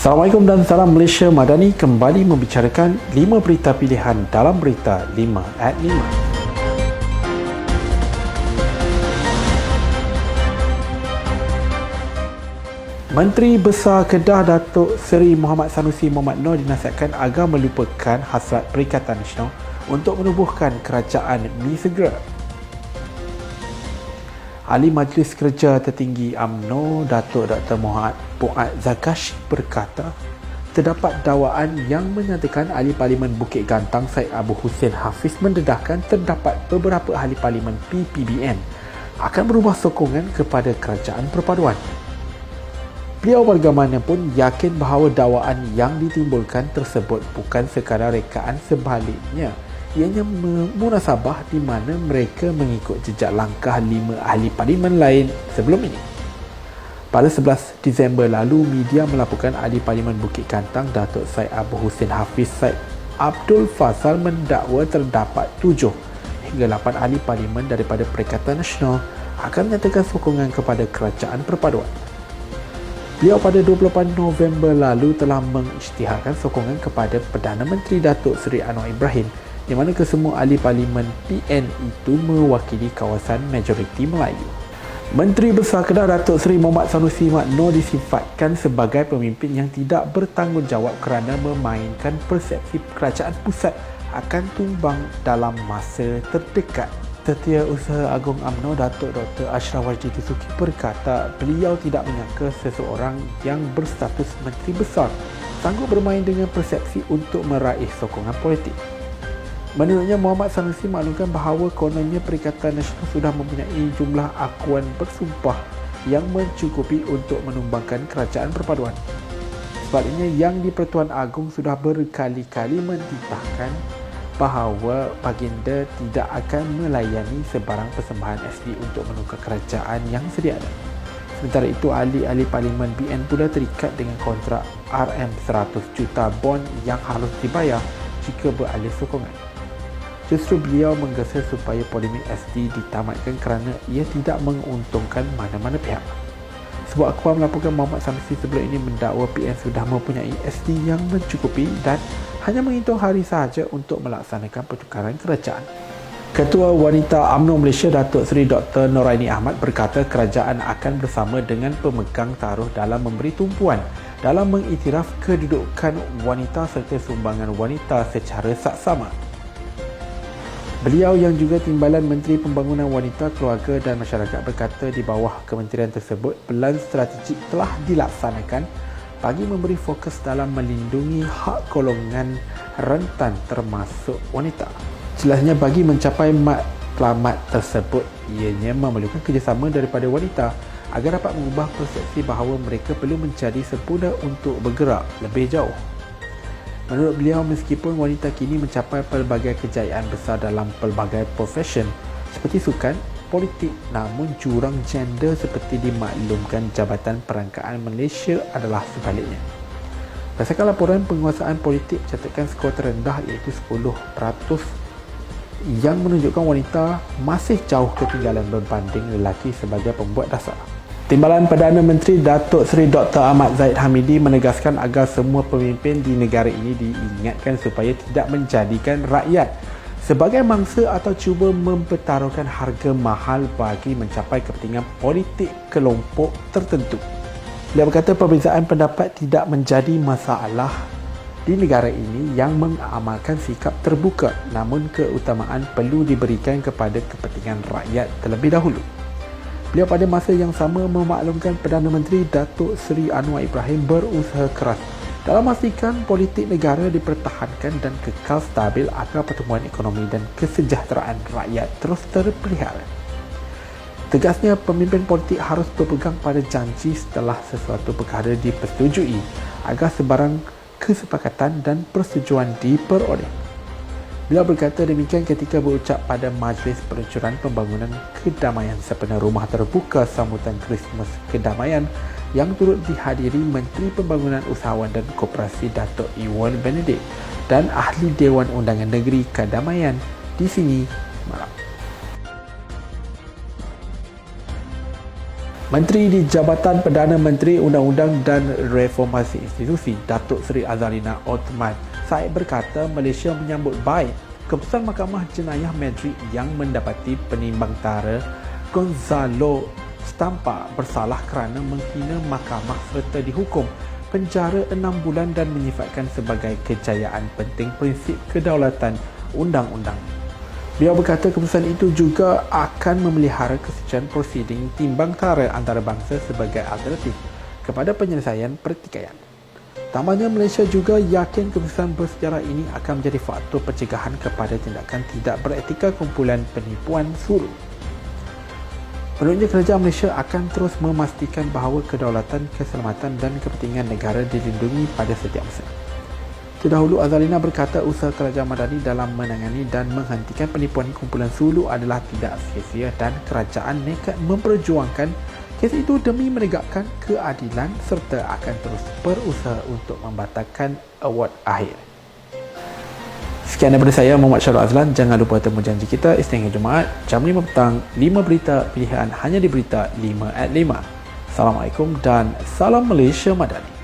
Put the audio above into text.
Assalamualaikum dan salam Malaysia Madani kembali membicarakan 5 berita pilihan dalam berita 5 at 5. Menteri Besar Kedah Datuk Seri Muhammad Sanusi Mohamad Noor dinasihatkan agar melupakan hasrat Perikatan Nasional untuk menubuhkan kerajaan Mi segera. Ahli Majlis Kerja Tertinggi UMNO Datuk Dr. Muhammad Fuad Zakashi berkata, terdapat dakwaan yang menyatakan Ahli Parlimen Bukit Gantang Syed Abu Hussein Hafiz mendedahkan terdapat beberapa Ahli Parlimen PPBN akan berubah sokongan kepada kerajaan perpaduan. Beliau bagaimanapun yakin bahawa dakwaan yang ditimbulkan tersebut bukan sekadar rekaan, sebaliknya ianya munasabah di mana mereka mengikut jejak langkah 5 ahli parlimen lain sebelum ini. Pada 11 Disember lalu, media melaporkan Ahli Parlimen Bukit Gantang Datuk Syed Abu Hussein Hafiz Syed Abdul Fazal mendakwa terdapat 7 hingga 8 ahli parlimen daripada Perikatan Nasional akan menyatakan sokongan kepada kerajaan perpaduan. Beliau pada 28 November lalu telah mengisytiharkan sokongan kepada Perdana Menteri Datuk Seri Anwar Ibrahim, di mana kesemua ahli parlimen PN itu mewakili kawasan majoriti Melayu. Menteri Besar Kedah Datuk Seri Muhammad Sanusi Mohamad Noor disifatkan sebagai pemimpin yang tidak bertanggungjawab kerana memainkan persepsi kerajaan pusat akan tumbang dalam masa terdekat. Setiausaha Agung UMNO Datuk Dr. Ashraf Wajdi Tusuki berkata beliau tidak menyangka seseorang yang berstatus Menteri Besar sanggup bermain dengan persepsi untuk meraih sokongan politik. Menurutnya, Muhammad Sanusi maklumkan bahawa kononnya Perikatan Nasional sudah mempunyai jumlah akuan bersumpah yang mencukupi untuk menumbangkan kerajaan perpaduan. Sebaliknya, Yang di-Pertuan Agong sudah berkali-kali mentitahkan bahawa baginda tidak akan melayani sebarang persembahan SD untuk menukar kerajaan yang sedia ada. Sementara itu, ahli-ahli Parlimen BN pula terikat dengan kontrak RM100 juta bond yang harus dibayar jika beralih sokongan. Justru beliau menggesa supaya polemik SD ditamatkan kerana ia tidak menguntungkan mana-mana pihak. Sebuah akhbar melaporkan Muhammad Sanusi sebelum ini mendakwa PN sudah mempunyai SD yang mencukupi dan hanya menghitung hari sahaja untuk melaksanakan pertukaran kerajaan. Ketua Wanita UMNO Malaysia Datuk Seri Dr. Noraini Ahmad berkata kerajaan akan bersama dengan pemegang taruh dalam memberi tumpuan dalam mengiktiraf kedudukan wanita serta sumbangan wanita secara saksama. Beliau yang juga Timbalan Menteri Pembangunan Wanita, Keluarga dan Masyarakat berkata di bawah kementerian tersebut, pelan strategik telah dilaksanakan bagi memberi fokus dalam melindungi hak golongan rentan termasuk wanita. Jelasnya bagi mencapai matlamat tersebut, ianya memerlukan kerjasama daripada wanita agar dapat mengubah persepsi bahawa mereka perlu mencari sempurna untuk bergerak lebih jauh. Menurut beliau, meskipun wanita kini mencapai pelbagai kejayaan besar dalam pelbagai profesion seperti sukan, politik, namun jurang gender seperti dimaklumkan Jabatan Perangkaan Malaysia adalah sebaliknya. Berdasarkan laporan penguasaan politik mencatatkan skor terendah iaitu 10% yang menunjukkan wanita masih jauh ketinggalan berbanding lelaki sebagai pembuat dasar. Timbalan Perdana Menteri Datuk Seri Dr. Ahmad Zahid Hamidi menegaskan agar semua pemimpin di negara ini diingatkan supaya tidak menjadikan rakyat sebagai mangsa atau cuba mempertaruhkan harga mahal bagi mencapai kepentingan politik kelompok tertentu. Dia berkata perbezaan pendapat tidak menjadi masalah di negara ini yang mengamalkan sikap terbuka, namun keutamaan perlu diberikan kepada kepentingan rakyat terlebih dahulu. Beliau pada masa yang sama memaklumkan Perdana Menteri Datuk Seri Anwar Ibrahim berusaha keras dalam memastikan politik negara dipertahankan dan kekal stabil agar pertumbuhan ekonomi dan kesejahteraan rakyat terus terpelihara. Tegasnya, pemimpin politik harus berpegang pada janji setelah sesuatu perkara dipersetujui agar sebarang kesepakatan dan persetujuan diperoleh. Beliau berkata demikian ketika berucap pada Majlis Peluncuran Pembangunan Kedamaian Sempena Rumah Terbuka Sambutan Krismas Kedamaian yang turut dihadiri Menteri Pembangunan Usahawan dan Koperasi Datuk Iwan Benedict dan Ahli Dewan Undangan Negeri Kedamaian di sini malam. Menteri di Jabatan Perdana Menteri Undang-Undang dan Reformasi Institusi, Datuk Seri Azalina Othman Said berkata Malaysia menyambut baik keputusan Mahkamah Jenayah Madrid yang mendapati penimbang tara Gonzalo Stampa bersalah kerana menghina mahkamah serta dihukum penjara 6 bulan dan menyifatkan sebagai kejayaan penting prinsip kedaulatan undang-undang. Beliau berkata keputusan itu juga akan memelihara kesucian prosiding timbang tara antarabangsa sebagai alternatif kepada penyelesaian pertikaian. Tambahnya, Malaysia juga yakin keputusan bersejarah ini akan menjadi faktor pencegahan kepada tindakan tidak beretika kumpulan penipuan suruh. Menurutnya, kerajaan Malaysia akan terus memastikan bahawa kedaulatan, keselamatan dan kepentingan negara dilindungi pada setiap masa. Terdahulu, Azalina berkata usaha kerajaan Madani dalam menangani dan menghentikan penipuan kumpulan Sulu adalah tidak sia-sia dan kerajaan nekat memperjuangkan kes itu demi menegakkan keadilan serta akan terus berusaha untuk membatalkan award akhir. Sekian daripada saya, Muhammad Syarul Azlan. Jangan lupa temu janji kita Isnin hingga Jumaat jam 5 petang, 5 berita pilihan hanya di Berita 5 at 5. Assalamualaikum dan salam Malaysia Madani.